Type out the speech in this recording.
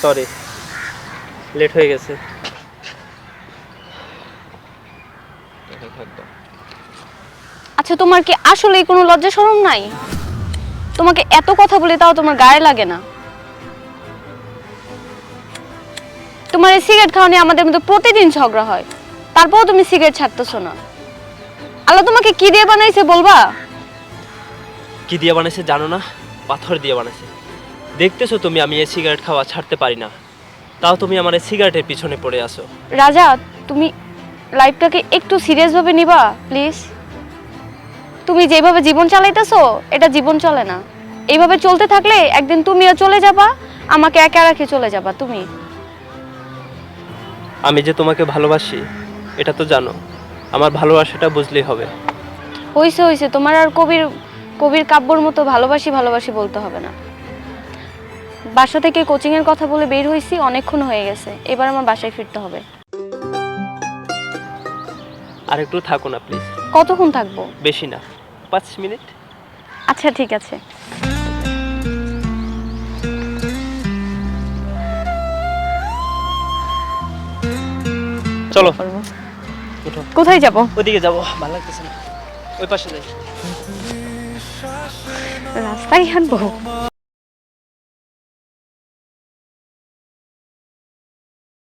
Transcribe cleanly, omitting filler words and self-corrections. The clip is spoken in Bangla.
সরি, লেট হয়ে গেছে। আচ্ছা তোমার কি আসলেই কোনো লজ্জা শরম নাই? তোমাকে এত কথা বলে তাও তোমার গায়ে লাগে না? তোমার এই সিগারেট খাওয়া নিয়ে আমাদের মধ্যে প্রতিদিন ঝগড়া হয়, তারপরও তুমি সিগারেট ছাড়তেছো না। আল্লাহ তোমাকে কি দিয়ে বানাইছে বলবা? কি দিয়ে বানাইছে জানো না? পাথর দিয়ে বানাইছে। দেখতেছো তুমি আমি এই সিগারেট খাওয়া ছাড়তে পারি না, তাও তুমি আমার এই সিগারেটের পিছনে পড়ে আসো। রাজা, তুমি লাইফটাকে একটু সিরিয়াস ভাবে নিবা প্লিজ। তুমি যেভাবে জীবন চালাইতেছো এটা জীবন চলে না। এইভাবে চলতে থাকলে একদিন তুমিও চলে যাবা, আমাকে একা রেখে চলে যাবা তুমি। আমি যে তোমাকে ভালোবাসি এটা তো জানো, আমার ভালোবাসাটা বুঝলেই হবে। হইছে হইছে, তোমার আর কবির কবির কাব্যর মতো ভালোবাসি ভালোবাসি বলতে হবে না। বাসা থেকে কোচিং এর কথা বলে বের হইছি, অনেকক্ষণ হয়ে গেছে, এবার আমার বাসায় ফিরতে হবে। আর একটু থাকো না প্লিজ। কতক্ষণ থাকবো? বেশি না, 5 মিনিট। আচ্ছা ঠিক আছে। চলো উঠো। কোথায় যাব? ওইদিকে যাবো, ভালো লাগতেছে না, ওই পাশে যাই। রাস্তায় হাঁটবো?